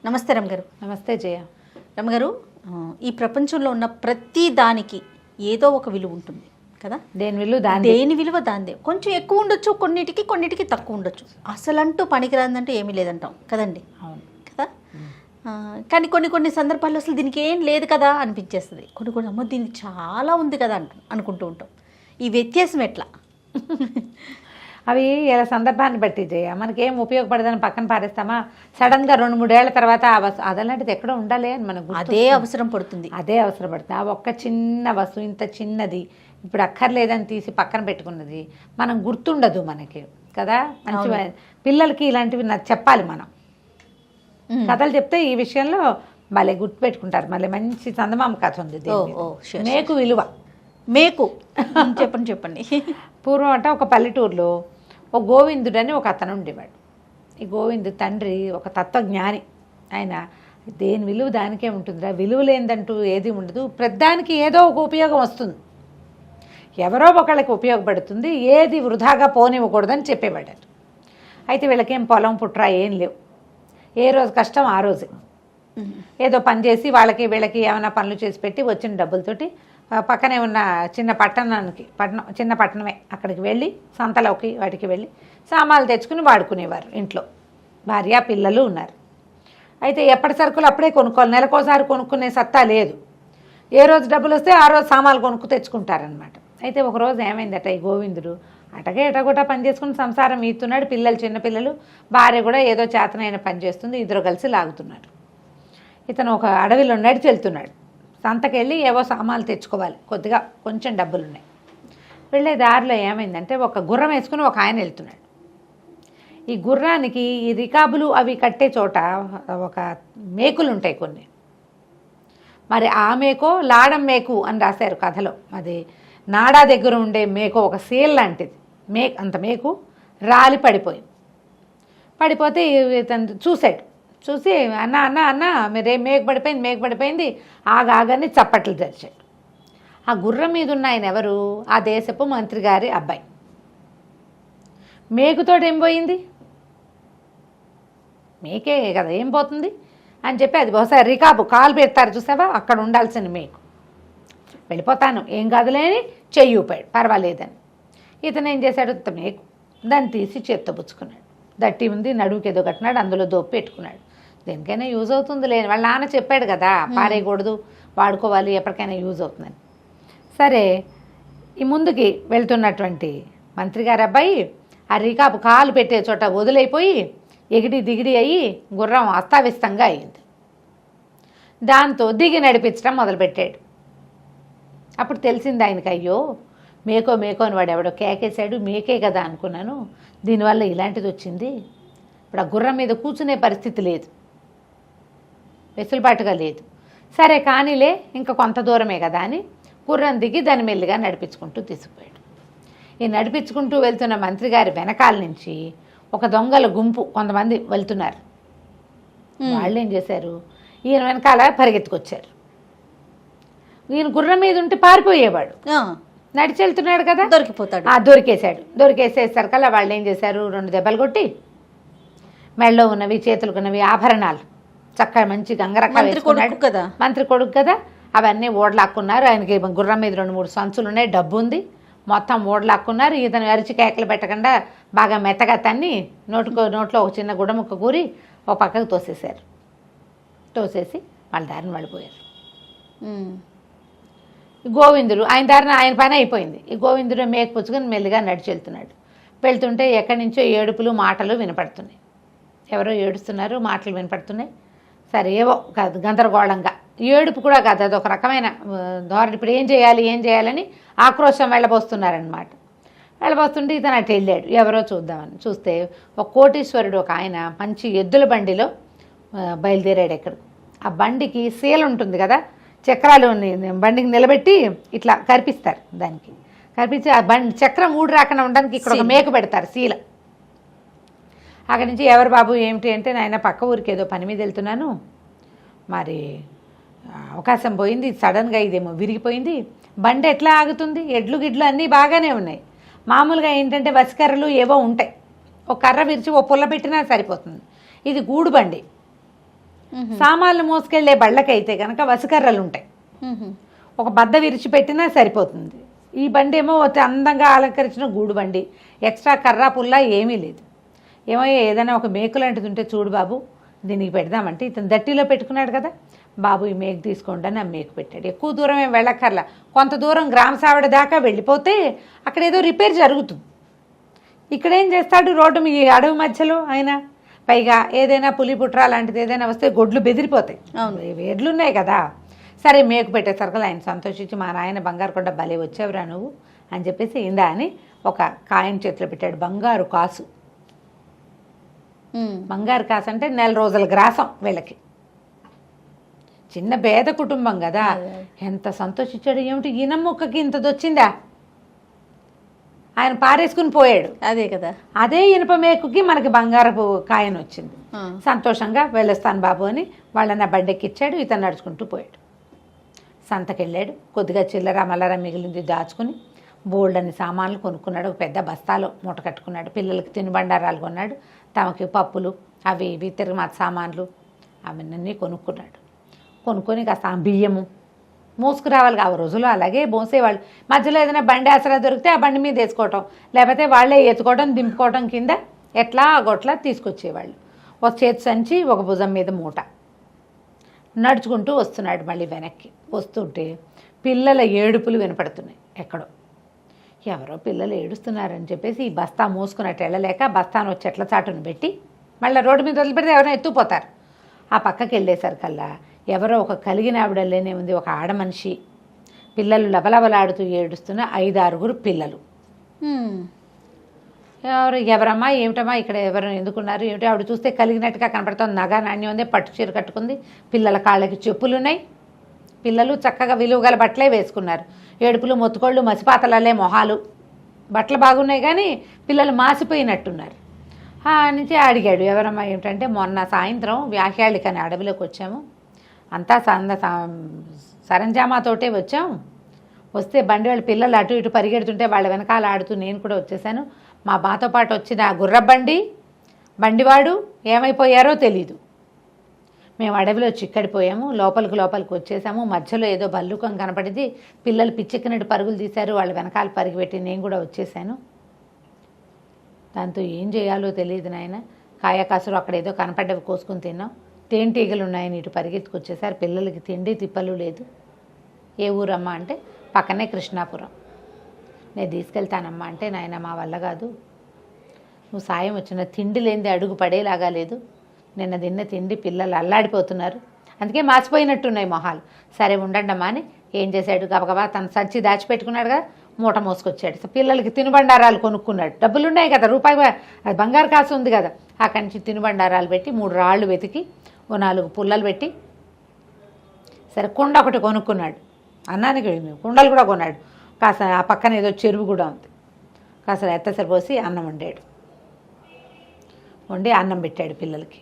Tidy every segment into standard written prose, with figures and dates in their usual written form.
నమస్తే రమగారు. నమస్తే జయ. రమగారు, ఈ ప్రపంచంలో ఉన్న ప్రతి దానికి ఏదో ఒక విలువ ఉంటుంది కదా. దేని విలువ దాందే. కొంచెం ఎక్కువ ఉండొచ్చు, కొన్నిటికి తక్కువ ఉండొచ్చు. అసలంటూ పనికిరాదంటూ ఏమీ లేదంటాం కదండి. అవును కదా. కానీ కొన్ని సందర్భాల్లో అసలు దీనికి ఏం లేదు కదా అనిపించేస్తుంది. కొన్ని అమ్మ దీనికి చాలా ఉంది కదా అనుకుంటూ ఉంటాం. ఈ వ్యత్యాసం ఎట్లా? అవి ఇలా సందర్భాన్ని బట్టి జయ. మనకేం ఉపయోగపడదని పక్కన పారేస్తామా, సడన్గా 2-3 ఏళ్ల తర్వాత అదలాంటిది ఎక్కడో ఉండాలి అని మనకు అదే అవసరం పడుతుంది. ఆ ఒక్క చిన్న వస్తువు, ఇంత చిన్నది ఇప్పుడు అక్కర్లేదని తీసి పక్కన పెట్టుకున్నది మనం గుర్తుండదు మనకి కదా. మంచి పిల్లలకి ఇలాంటివి చెప్పాలి మనం. కథలు చెప్తే ఈ విషయంలో భలే గుర్తుపెట్టుకుంటారు. మళ్ళీ మంచి చందమామ కథ ఉంది, మేకు విలువ. మేకు చెప్పండి. పూర్వం అంటే ఒక పల్లెటూరులో ఒక గోవిందుడు అని ఒక అతను ఉండేవాడు. ఈ గోవిందు తండ్రి ఒక తత్వజ్ఞాని. ఆయన దేని విలువ దానికే ఉంటుందిరా, విలువ లేదంటూ ఏది ఉండదు, ప్రతిదానికి ఏదో ఒక ఉపయోగం వస్తుంది, ఎవరో ఒకళ్ళకి ఉపయోగపడుతుంది, ఏది వృధాగా పోనివ్వకూడదని చెప్పేవాడు. అయితే వీళ్ళకేం పొలం పుట్రా ఏం లేవు, ఏ రోజు కష్టం ఆ రోజే ఏదో పని చేసి వాళ్ళకి వీళ్ళకి ఏమైనా పనులు చేసి పెట్టి వచ్చిన డబ్బులతోటి పక్కనే ఉన్న చిన్న పట్టణమే అక్కడికి వెళ్ళి సంతలోకి వాటికి వెళ్ళి సామాన్లు తెచ్చుకుని వాడుకునేవారు. ఇంట్లో భార్య పిల్లలు ఉన్నారు. అయితే ఎప్పటి సరుకులు అప్పుడే కొనుక్కోవాలి, నెలకోసారి కొనుక్కునే సత్తా లేదు. ఏ రోజు డబ్బులు వస్తే ఆ రోజు సామాన్లు కొనుక్కు తెచ్చుకుంటారనమాట. అయితే ఒకరోజు ఏమైందట, ఈ గోవిందుడు ఎటగొట్టా పని చేసుకుని సంసారం ఈతున్నాడు. పిల్లలు చిన్నపిల్లలు, భార్య కూడా ఏదో చేతనైన పని చేస్తుంది, ఇద్దరు కలిసి లాగుతున్నారు. ఇతను ఒక అడవిలో నడిచి వెళ్తున్నాడు. సంతకెళ్ళి ఏవో సామాన్లు తెచ్చుకోవాలి, కొంచెం డబ్బులున్నాయి. వెళ్ళే దారిలో ఏమైందంటే ఒక గుర్రం వేసుకుని ఒక ఆయన వెళ్తున్నాడు. ఈ గుర్రానికి ఈ రికాబులు అవి కట్టే చోట ఒక మేకులు ఉంటాయి కొన్ని. మరి ఆ మేకో లాడం మేకు అని రాశారు కథలో. అది నాడా దగ్గర ఉండే మేకో, ఒక సీల్ లాంటిది. అంత మేకు రాలి పడిపోతే ఇతను చూసి అన్న మీరే మేకు పడిపోయింది ఆగాని చప్పట్లు తెరిచాడు. ఆ గుర్రం మీద ఉన్న ఆయన ఎవరు? ఆ దేశపు మంత్రి గారి అబ్బాయి. మేకుతోటి ఏం పోయింది? మేకే కదా, ఏం పోతుంది అని చెప్పి అది బహుశా రికాబు కాలు పెడతారు చూసావా, అక్కడ ఉండాల్సిన మేకు. వెళ్ళిపోతాను ఏం కాదులేని చెయ్యి ఊపాడు, పర్వాలేదని. ఇతను ఏం చేశాడు, మేకు దాన్ని తీసి చేత్తో పుచ్చుకున్నాడు. దట్టి ఉంది, నడువుకి ఏదో కట్టినాడు, అందులో దోపు పెట్టుకున్నాడు. దేనికైనా యూజ్ అవుతుంది లేని వాళ్ళ నాన్న చెప్పాడు కదా, పారేయకూడదు, వాడుకోవాలి, ఎప్పటికైనా యూజ్ అవుతుందని. సరే, ఈ ముందుకి వెళ్తున్నటువంటి మంత్రి గారి అబ్బాయి ఆ రికాపు కాలు పెట్టే చోట వదిలైపోయి ఎగిడి దిగిడి అయ్యి గుర్రం అస్తావ్యస్తంగా అయ్యింది. దాంతో దిగి నడిపించడం మొదలుపెట్టాడు. అప్పుడు తెలిసింది ఆయనకి, అయ్యో మేకో అని వాడు ఎవడో కేకేశాడు, మేకే కదా అనుకున్నాను, దీనివల్ల ఇలాంటిది వచ్చింది. ఇప్పుడు ఆ గుర్రం మీద కూర్చునే పరిస్థితి లేదు, వెసులుబాటుగా లేదు. సరే కానీలే, ఇంకా కొంత దూరమే కదా అని గుర్రం దిగి దాన్ని మెల్లిగా నడిపించుకుంటూ తీసుకుపోయాడు. ఈ నడిపించుకుంటూ వెళ్తున్న మంత్రి గారి వెనకాల నుంచి ఒక దొంగల గుంపు కొంతమంది వెళ్తున్నారు. వాళ్ళు ఏం చేశారు, ఈయన వెనకాల పరిగెత్తుకొచ్చారు. ఈయన గుర్రం మీద ఉంటే పారిపోయేవాడు, నడిచి వెళ్తున్నాడు కదా, దొరికేసేసరికల్లా వాళ్ళు ఏం చేశారు, 2 దెబ్బలు కొట్టి మెడలో ఉన్నవి చేతులకు ఉన్నవి ఆభరణాలు చక్కగా మంచి గంగరకాలు వేసుకున్నాడు కదా, మంత్రి కొడుకు కదా, అవన్నీ ఓడలాక్కున్నారు. ఆయనకి గుర్రం మీద 2-3 సంచులు ఉన్నాయి, డబ్బు ఉంది, మొత్తం ఓడలాక్కున్నారు. ఇతను అరిచి కేకలు పెట్టకుండా బాగా మెత్తగా తన్ని నోట్లో ఒక చిన్న గుడముక్క కూరి ఒక పక్కకు తోసేసి వాళ్ళ దారిని వెళ్ళిపోయారు. గోవిందుడు ఆయన పని అయిపోయింది. ఈ గోవిందుడు మేక పుచ్చుకొని మెల్లిగా నడిచి వెళ్తుంటే ఎక్కడి నుంచో ఏడుపులు మాటలు వినపడుతున్నాయి. ఎవరో ఏడుస్తున్నారు, మాటలు వినపడుతున్నాయి. సరే ఏవో కాదు, గందరగోళంగా ఏడుపు కూడా కాదు, అదొక రకమైన ధోరణి. ఇప్పుడు ఏం చేయాలని ఆక్రోశం వెళ్ళబోస్తున్నారనమాట. వెళ్ళబోస్తుంటే ఇతను అటు వెళ్ళాడు, ఎవరో చూద్దామని. చూస్తే ఒక కోటీశ్వరుడు ఒక ఆయన మంచి ఎద్దుల బండిలో బయలుదేరాడు. ఎక్కడ ఆ బండికి సీల ఉంటుంది కదా, చక్రాలు బండికి నిలబెట్టి ఇట్లా కరిపిస్తారు, దానికి కరిపించి ఆ బండి చక్రం ఊడి రాకుండా ఉండడానికి ఇక్కడ ఒక మేకు పెడతారు, సీల. అక్కడి నుంచి ఎవరు బాబు ఏమిటి అంటే, నాయన పక్క ఊరికి ఏదో పని మీద వెళ్తున్నాను, మరి అవకాశం పోయింది, సడన్గా ఇదేమో విరిగిపోయింది, బండి ఎట్లా ఆగుతుంది, ఎడ్లు గిడ్లు అన్నీ బాగానే ఉన్నాయి, మామూలుగా ఏంటంటే వసికర్రలు ఏవో ఉంటాయి, ఒక కర్ర విరిచి ఓ పుల్ల పెట్టినా సరిపోతుంది, ఇది గూడు బండి, సామాన్లు మోసుకెళ్లే బళ్ళకైతే కనుక వసుకర్రలు ఉంటాయి, ఒక బద్ద విరిచిపెట్టినా సరిపోతుంది. ఈ బండి ఏమో అందంగా అలంకరించిన గూడు బండి, ఎక్స్ట్రా కర్రా పుల్లా ఏమీ లేదు. ఏమో ఏదైనా ఒక మేకు లాంటిది ఉంటే చూడు బాబు దీనికి పెడదామంటే ఇతను దట్టిలో పెట్టుకున్నాడు కదా, బాబు ఈ మేకు తీసుకోండి అని ఆ మేకు పెట్టాడు. ఎక్కువ దూరం ఏం వెళ్ళక్కర్లా, కొంత దూరం గ్రామ సావిడ దాకా వెళ్ళిపోతే అక్కడ ఏదో రిపేర్ జరుగుతుంది. ఇక్కడేం చేస్తాడు, రోడ్డు మీ అడవి మధ్యలో ఆయన, పైగా ఏదైనా పులి పుట్రా లాంటిది ఏదైనా వస్తే గొడ్లు బెదిరిపోతాయి, వేర్లు ఉన్నాయి కదా. సరే మేకు పెట్టేసరికి ఆయన సంతోషించి మా నాయన బంగారు కొండ భలే వచ్చావురా నువ్వు అని చెప్పేసి ఇందా అని ఒక కాయని చేతిలో పెట్టాడు. బంగారు కాసు, బంగారు కాసు అంటే నెల రోజుల గ్రాసం వీళ్ళకి, చిన్న పేద కుటుంబం కదా. ఎంత సంతోషించాడు, ఏమిటి ఈయన ముక్కకి ఇంతది వచ్చిందా, ఆయన పారేసుకుని పోయాడు. అదే కదా, అదే ఇనుప మేకుకి మనకి బంగారపు కాయన వచ్చింది. సంతోషంగా వెళ్ళొస్తాను బాబు అని వాళ్ళని ఆ బండెక్కిచ్చాడు. ఇతను నడుచుకుంటూ పోయాడు. సంతకెళ్ళాడు, కొద్దిగా చిల్లర మల్లర మిగిలింది దాచుకుని బోల్డన్ని సామాన్లు కొనుక్కున్నాడు. ఒక పెద్ద బస్తాలో మూట కట్టుకున్నాడు. పిల్లలకి తినుబండారాలు కొన్నాడు, తమకి పప్పులు అవి ఇవి తిరుగుమాత సామాన్లు అవన్నీ కొనుక్కున్నాడు. కొనుక్కొని కాస్త బియ్యము మోసుకురావాలి. ఆ రోజుల్లో అలాగే మోసేవాళ్ళు. మధ్యలో ఏదైనా బండి ఆసరా దొరికితే ఆ బండి మీద వేసుకోవటం, లేకపోతే వాళ్ళే ఎత్తుకోవడం దింపుకోవడం, కింద ఎట్లా గొట్లా తీసుకొచ్చేవాళ్ళు. ఒక చేతి సంచి, ఒక భుజం మీద మూట, నడుచుకుంటూ వస్తున్నాడు. మళ్ళీ వెనక్కి వస్తుంటే పిల్లల ఏడుపులు వినపడుతున్నాయి. ఎక్కడో ఎవరో పిల్లలు ఏడుస్తున్నారని చెప్పేసి ఈ బస్తా మోసుకున్నట్టు వెళ్ళలేక బస్తాను చెట్ల చాటును పెట్టి మళ్ళీ రోడ్డు మీద వదిలిపెడితే ఎవరైనా ఎత్తుకుపోతారు. ఆ పక్కకి వెళ్ళేసరికల్లా ఎవరో ఒక కలిగిన ఆవిడలేనే ఉంది, ఒక ఆడ మనిషి, పిల్లలు లబలబలాడుతూ ఏడుస్తున్న 5-6 పిల్లలు. ఎవరమ్మా ఏమిటమ్మా ఇక్కడ ఎవరు ఎందుకున్నారు ఏమిటి, ఆవిడ చూస్తే కలిగినట్టుగా కనపడుతుంది. నగా నాణ్యం ఉంది, పట్టు చీర కట్టుకుంది, పిల్లల కాళ్ళకి చెప్పులు ఉన్నాయి, పిల్లలు చక్కగా విలువగల బట్టలే వేసుకున్నారు. ఏడుపులు మొత్తుకోళ్ళు మసిపాతలలే మొహాలు, బట్టలు బాగున్నాయి కానీ పిల్లలు మాసిపోయినట్టున్నారు. నుంచి అడిగాడు ఎవరమ్మా ఏమిటంటే, మొన్న సాయంత్రం వ్యాహ్యాళికని అడవిలోకి వచ్చాము, అంతా సరంజామాతోటే వచ్చాం, వస్తే బండి వాళ్ళ పిల్లలు అటు ఇటు పరిగెడుతుంటే వాళ్ళ వెనకాల ఆడుతూ నేను కూడా వచ్చేసాను. మా మాతో పాటు వచ్చిన బండివాడు ఏమైపోయారో తెలీదు. మేము అడవిలో చిక్కడిపోయాము, లోపలికి వచ్చేసాము. మధ్యలో ఏదో భల్లూకం కనపడింది, పిల్లలు పిచ్చెక్కినట్టు పరుగులు తీశారు, వాళ్ళ వెనకాల పరిగిపెట్టి నేను కూడా వచ్చేసాను. దాంతో ఏం చేయాలో తెలియదు నాయన, కాయకాసులు అక్కడ ఏదో కనపడ్డవి కోసుకుని తిన్నాం, తేనెటీగలు ఉన్నాయని ఇటు పరిగెత్తుకొచ్చేసారు. పిల్లలకి తిండి తిప్పలు లేదు. ఏ ఊరమ్మా అంటే పక్కనే కృష్ణాపురం. నేను తీసుకెళ్తానమ్మా అంటే, నాయన మా వల్ల కాదు, నువ్వు సాయం వచ్చిన తిండి లేనిది అడుగు పడేలాగా లేదు, నిన్న తిన్న తిండి పిల్లలు అల్లాడిపోతున్నారు, అందుకే మాసిపోయినట్టున్నాయి మొహాలు. సరే ఉండండమ్మా అని ఏం చేశాడు, గబగబా తన సంచి దాచిపెట్టుకున్నాడు కదా, మూట మోసుకొచ్చాడు. పిల్లలకి తినుబండారాలు కొనుక్కున్నాడు, డబ్బులు ఉన్నాయి కదా, రూపాయి బంగారు కాసు ఉంది కదా, అక్కడి నుంచి తినుబండారాలు పెట్టి 3 రాళ్ళు వెతికి 4 పుల్లలు పెట్టి, సరే కుండ ఒకటి కొనుక్కున్నాడు, అన్నానికి కుండలు కూడా కొన్నాడు. కాస్త ఆ పక్కన ఏదో చెరువు కూడా ఉంది, కాస్త ఎత్తసరి పోసి అన్నం వండి అన్నం పెట్టాడు పిల్లలకి.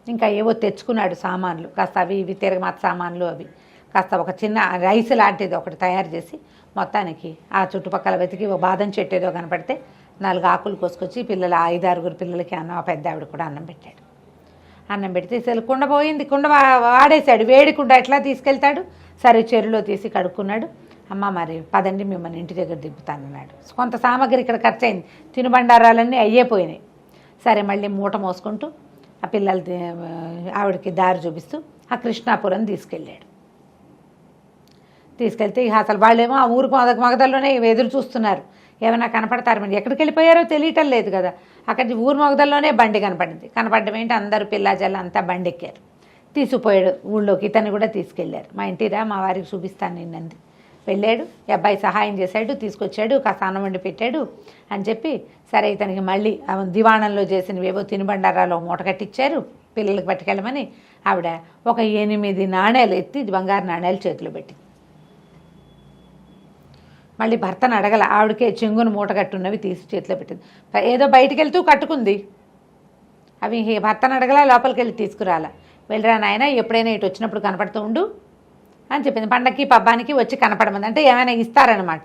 ఇంకా ఏవో తెచ్చుకున్నాడు సామాన్లు, కాస్త అవి ఇవి తిరగమాత సామాన్లు, అవి కాస్త ఒక చిన్న రైస్ లాంటిది ఒకటి తయారు చేసి మొత్తానికి ఆ చుట్టుపక్కల వెతికి ఒక బాదం చెట్టు ఏదో కనపడితే 4 ఆకులు కోసుకొచ్చి పిల్లలు 5-6 పిల్లలకి అన్నం, ఆ పెద్ద ఆవిడ కూడా అన్నం పెట్టాడు. అన్నం పెడితే అసలు కుండ పోయింది, కుండ వాడేశాడు, వేడి కుండ ఎట్లా తీసుకెళ్తాడు. సరే చెరువులో తీసి కడుక్కున్నాడు. అమ్మ మరి పదండి మిమ్మల్ని ఇంటి దగ్గర దింపుతానన్నాడు. కొంత సామాగ్రి ఇక్కడ ఖర్చు అయింది, తినుబండారాలన్నీ అయ్యేపోయినాయి. సరే మళ్ళీ మూట మోసుకుంటూ ఆ పిల్లలు ఆవిడకి దారి చూపిస్తూ ఆ కృష్ణాపురం తీసుకెళ్తే అసలు వాళ్ళేమో ఆ ఊరికి మొగదల్లోనే ఎదురు చూస్తున్నారు, ఏమైనా కనపడతారు. మరి ఎక్కడికి వెళ్ళిపోయారో తెలియటం లేదు కదా. అక్కడి ఊరు మొగదల్లోనే బండి కనపడడం ఏంటి, అందరూ పిల్లాజల్లు అంతా బండి ఎక్కారు. తీసుకుపోయాడు ఊళ్ళోకి, ఇతన్ని కూడా తీసుకెళ్ళారు. మా ఇంటిరా మా వారికి చూపిస్తాను నిన్నంది. వెళ్ళాడు, ఈ అబ్బాయి సహాయం చేశాడు, తీసుకొచ్చాడు, కాస్త అన్నం వండి పెట్టాడు అని చెప్పి, సరే ఇతనికి మళ్ళీ దివాణంలో చేసినవేవో తినుబండారాలు మూట కట్టించారు, పిల్లలకి పట్టుకెళ్ళమని. ఆవిడ ఒక 8 నాణేలు ఎత్తి బంగారు నాణేలు చేతిలో పెట్టి, మళ్ళీ భర్తను అడగల, ఆవిడకే చెంగును మూట కట్టున్నవి తీసి చేతిలో పెట్టింది. ఏదో బయటికి వెళ్తూ కట్టుకుంది, అవి భర్తను అడగల, లోపలికి వెళ్ళి తీసుకురాలా. వెళ్ళరా నాయన ఎప్పుడైనా ఇటు వచ్చినప్పుడు కనపడుతూ ఉండు అని చెప్పింది. పండక్కి పబ్బానికి వచ్చి కనపడమంది, అంటే ఏమైనా ఇస్తారనమాట.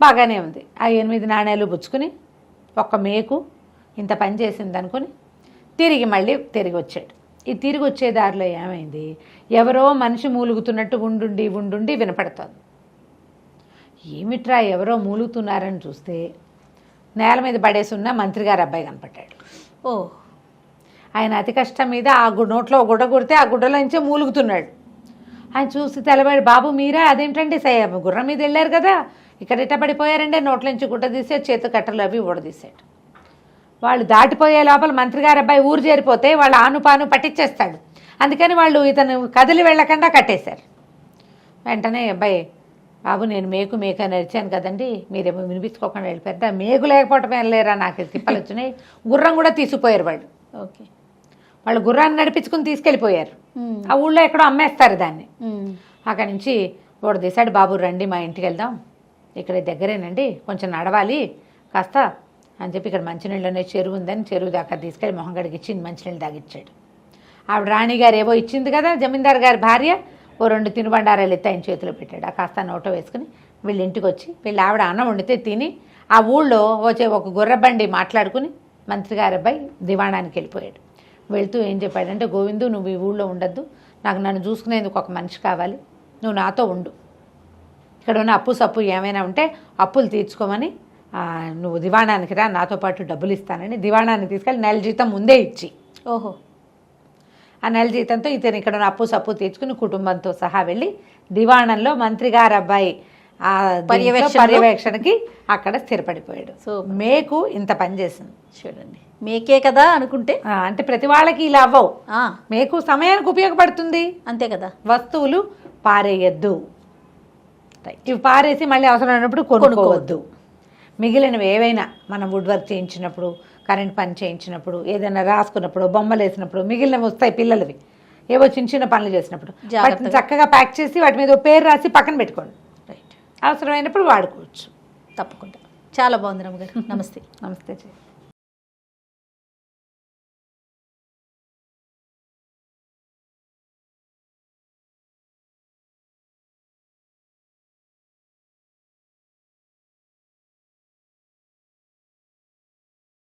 బాగానే ఉంది. ఆ 8 నాణేలు పుచ్చుకుని ఒక్క మేకు ఇంత పని చేసింది అనుకుని తిరిగి వచ్చాడు. ఈ తిరిగి వచ్చే దారిలో ఏమైంది, ఎవరో మనిషి మూలుగుతున్నట్టు ఉండుండి వినపడుతోంది. ఏమిట్రా ఎవరో మూలుగుతున్నారని చూస్తే నేల మీద పడేసి ఉన్న మంత్రి గారి అబ్బాయి కనపడ్డాడు. ఓ, ఆయన అతి కష్టం మీద ఆ నోట్లో గుడ్డ కొడితే ఆ గుడ్డలో నుంచే మూలుగుతున్నాడు. ఆయన చూసి తెలబడి, బాబు మీరా, అదేంటండి గుర్రం మీద వెళ్ళారు కదా, ఇక్కడ ఇట్ట పడిపోయారంటే నోట్ల నుంచి గుడ్డ తీసాడు, చేతు కట్టలు అవి ఊడదీశాడు. వాళ్ళు దాటిపోయే లోపల మంత్రి గారి అబ్బాయి ఊరు చేరిపోతే వాళ్ళు ఆనుపాను పట్టించేస్తాడు. అందుకని వాళ్ళు ఇతను కదిలి వెళ్ళకుండా కట్టేశారు. వెంటనే అబ్బాయి, బాబు నేను మేకు అని అరిచాను కదండి, మీరేమో వినిపించుకోకుండా వెళ్ళిపోయారు. మేకు లేకపోవటం వెళ్ళలేరా, నాకు తిప్పలు వచ్చినాయి. గుర్రం కూడా తీసుకుపోయారు వాళ్ళు. ఓకే, వాళ్ళు గుర్రాన్ని నడిపించుకుని తీసుకెళ్ళిపోయారు. ఆ ఊళ్ళో ఎక్కడో అమ్మేస్తారు దాన్ని. అక్కడి నుంచి ఊడదీశాడు, బాబు రండి మా ఇంటికి వెళ్దాం, ఇక్కడ దగ్గరేనండి, కొంచెం నడవాలి కాస్త అని చెప్పి ఇక్కడ మంచినీళ్ళు అనే చెరువు ఉందని చెరువు దాకా తీసుకెళ్ళి మొహం గడికి ఇచ్చి మంచినీళ్ళు తాగిచ్చాడు. ఆవిడ రాణిగారు ఏవో ఇచ్చింది కదా జమీందారు గారి భార్య, ఓ 2 తినుబండారాలు ఎత్తి ఆయన చేతిలో పెట్టాడు. ఆ కాస్త నోటో వేసుకుని వీళ్ళ ఇంటికి వచ్చి వీళ్ళు ఆవిడ అన్నం వండితే తిని ఆ ఊళ్ళో వచ్చే ఒక గుర్రబండి మాట్లాడుకుని మంత్రి గారి అబ్బాయి దివాణానికి వెళ్ళిపోయాడు. వెళ్తూ ఏం చెప్పాడంటే, గోవిందు నువ్వు ఈ ఊళ్ళో ఉండద్దు, నాకు నన్ను చూసుకునేందుకు ఒక మనిషి కావాలి, నువ్వు నాతో ఉండు, ఇక్కడ ఉన్న అప్పు సప్పు ఏమైనా ఉంటే అప్పులు తీర్చుకోమని నువ్వు దివాణానికి రా, నాతో పాటు డబ్బులు ఇస్తానని దివాణానికి తీసుకెళ్ళి నెల జీతం ముందే ఇచ్చి, ఓహో, ఆ నెల జీతంతో ఇతను ఇక్కడ ఉన్న అప్పు సప్పు తీర్చుకుని కుటుంబంతో సహా వెళ్ళి దివాణంలో మంత్రి గారు అబ్బాయి పర్యవేక్షణకి అక్కడ స్థిరపడిపోయాడు. సో మేకు ఇంత పని చేసింది చూడండి. మేకే కదా అనుకుంటే, అంటే ప్రతి వాళ్ళకి ఇలా అవ్వవు. మేకు సమయానికి ఉపయోగపడుతుంది, అంతే కదా. వస్తువులు పారేయద్దు, ఇవి పారేసి మళ్ళీ అవసరం అయినప్పుడు కొనుక్కోవద్దు. మిగిలినవి ఏవైనా మనం వుడ్ వర్క్ చేయించినప్పుడు, కరెంట్ పని చేయించినప్పుడు, ఏదైనా రాసుకున్నప్పుడు, బొమ్మలు వేసినప్పుడు మిగిలినవి వస్తాయి పిల్లలవి, ఏవో చిన్న పనులు చేసినప్పుడు వాటిని చక్కగా ప్యాక్ చేసి వాటి మీద పేరు రాసి పక్కన పెట్టుకోండి. రైట్, అవసరమైనప్పుడు వాడుకోవచ్చు. తప్పకుండా. చాలా బాగుంది రమ్మగారు. నమస్తే. నమస్తే.